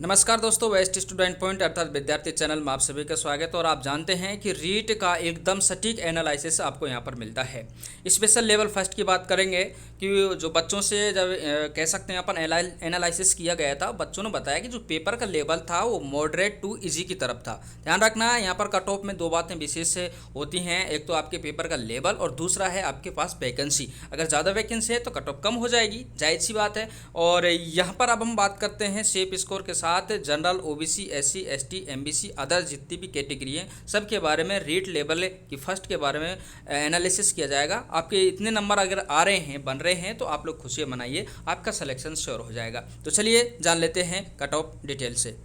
नमस्कार दोस्तों, waste student point अर्थात विद्यार्थी चैनल में आप सभी का स्वागत है। और आप जानते हैं कि रीट का एकदम सटीक एनालिसिस आपको यहाँ पर मिलता है। स्पेशल लेवल फर्स्ट की बात करेंगे कि जो बच्चों से जब कह सकते हैं अपन एनालिसिस किया गया था, बच्चों ने बताया कि जो पेपर का लेवल था वो मॉडरेट टू इजी की तरफ था। ध्यान रखना, यहाँ पर कट ऑफ में दो बातें विशेष होती हैं। एक तो आपके पेपर का लेवल और दूसरा है आपके पास वैकेंसी। अगर ज़्यादा वैकेंसी है तो कट ऑफ कम हो जाएगी, जायज़ सी बात है। और यहाँ पर अब हम बात करते हैं सेफ स्कोर के साथ general, OBC, SC, ST, MBC, other जितनी भी कैटेगरी हैं सब के बारे में रीट लेवल की फर्स्ट के बारे में एनालिसिस किया जाएगा। आपके इतने नंबर अगर आ रहे हैं, बन रहे हैं, तो आप लोग खुशियाँ मनाइए, आपका सिलेक्शन श्योर हो जाएगा। तो चलिए जान लेते हैं कट ऑफ डिटेल से।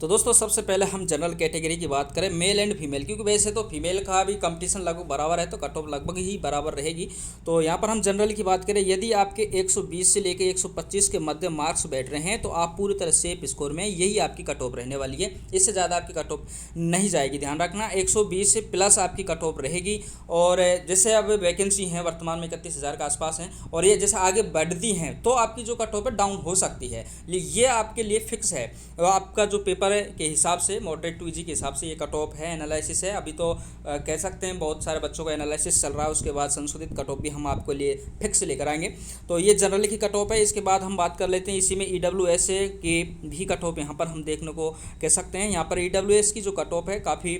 तो दोस्तों सबसे पहले हम जनरल कैटेगरी की बात करें, मेल एंड फीमेल, क्योंकि वैसे तो फीमेल का भी कंपटीशन लगभग बराबर है तो कट ऑफ लगभग ही बराबर रहेगी। तो यहाँ पर हम जनरल की बात करें, यदि आपके 120 से लेकर 125 के मध्य मार्क्स बैठ रहे हैं तो आप पूरी तरह सेफ स्कोर में, यही आपकी कट ऑफ रहने वाली है। इससे ज़्यादा आपकी कट ऑफ नहीं जाएगी। ध्यान रखना 120 से प्लस आपकी कट ऑफ रहेगी। और जैसे अब वैकेंसी हैं वर्तमान में 31,000 के आसपास हैं, और ये जैसे आगे बढ़ती हैं तो आपकी जो कट ऑफ है डाउन हो सकती है। ये आपके लिए फिक्स है। आपका जो पेपर के हिसाब से, मॉडरेट टू इजी के हिसाब से ये कट ऑफ है, एनालिसिस है। अभी तो कह सकते हैं बहुत सारे बच्चों का एनालिसिस चल रहा है, उसके बाद संशोधित कट ऑफ भी हम आपको लिए फिक्स लेकर आएंगे। तो ये जनरल की कट ऑफ है। इसके बाद हम बात कर लेते हैं इसी में ईडब्ल्यूएस की भी कट ऑफ यहाँ पर हम देखने को कह सकते हैं। यहाँ पर ईडब्ल्यूएस की जो कट ऑफ है काफ़ी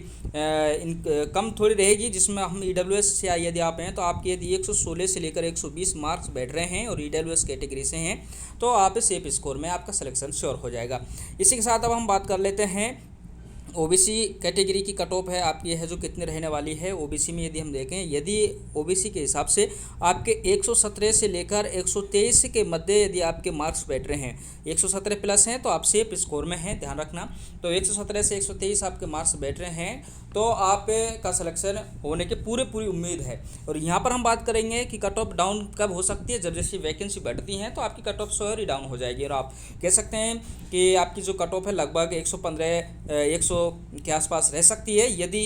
कम थोड़ी रहेगी, जिसमें हम ईडब्ल्यूएस से यदि आप हैं तो आपके यदि 116 से लेकर 120 मार्क्स बैठ रहे हैं और ईडब्ल्यूएस कैटेगरी से हैं तो आप सेफ स्कोर में आपका सिलेक्शन श्योर हो जाएगा। इसी के साथ अब हम बात कर लेते हैं ओबीसी कैटेगरी की कट ऑफ है आपकी है जो कितनी रहने वाली है। ओबीसी में यदि हम देखें, यदि ओबीसी के हिसाब से आपके 117 से लेकर 123 के मध्य यदि आपके मार्क्स बैठ रहे हैं, 117 प्लस हैं तो आप सेफ स्कोर में हैं। ध्यान रखना, तो 117 से 123 आपके मार्क्स बैठ रहे हैं तो आप का सिलेक्शन होने की पूरी उम्मीद है। और यहाँ पर हम बात करेंगे कि कट ऑफ डाउन कब हो सकती है, जब जैसी वैकेंसी बढ़ती हैं तो आपकी कट ऑफ श्योर ही डाउन हो जाएगी। और आप कह सकते हैं कि आपकी जो कट ऑफ है लगभग 115 100 के आसपास रह सकती है यदि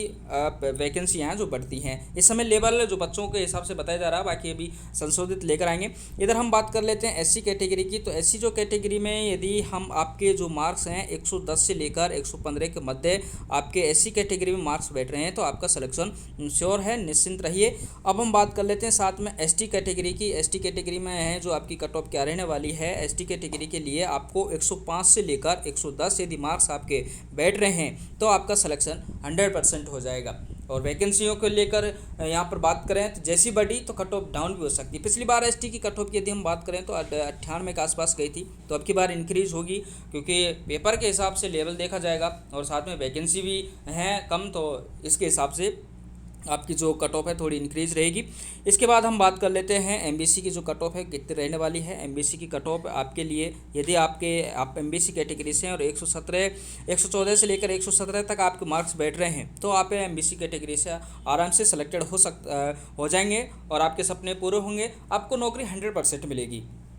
वैकेंसियाँ जो बढ़ती हैं। इस समय लेवल जो बच्चों के हिसाब से बताया जा रहा है, बाकी अभी संशोधित लेकर आएंगे। इधर हम बात कर लेते हैं एससी कैटेगरी की। तो एससी जो कैटेगरी में यदि हम आपके जो मार्क्स हैं 110 से लेकर 115 के मध्य आपके एससी कैटेगरी में मार्क्स बैठ रहे हैं तो आपका सिलेक्शन श्योर है, निश्चिंत रहिए। अब हम बात कर लेते हैं साथ में एसटी कैटेगरी की। एसटी कैटेगरी में है जो आपकी कट ऑफ क्या रहने वाली है। एसटी कैटेगरी के लिए आपको 105 से लेकर 110 यदि मार्क्स आपके बैठ रहे हैं तो आपका सिलेक्शन 100% हो जाएगा। और वैकेंसियों को लेकर यहाँ पर बात करें तो जैसी बढ़ी तो कट ऑफ डाउन भी हो सकती है। पिछली बार एसटी की कट ऑफ की यदि हम बात करें तो 98 के आसपास गई थी, तो अब की बार इंक्रीज होगी क्योंकि पेपर के हिसाब से लेवल देखा जाएगा और साथ में वैकेंसी भी हैं कम, तो इसके हिसाब से आपकी जो कट ऑफ है थोड़ी इंक्रीज रहेगी। इसके बाद हम बात कर लेते हैं एमबीसी की जो कट ऑफ है कितनी रहने वाली है। एमबीसी की कट ऑफ आपके लिए यदि आप एमबीसी कैटेगरी से हैं और 114 से लेकर 117 तक आपके मार्क्स बैठ रहे हैं तो आप एमबीसी कैटेगरी से आराम से सिलेक्टेड हो जाएंगे और आपके सपने पूरे होंगे, आपको नौकरी 100% मिलेगी।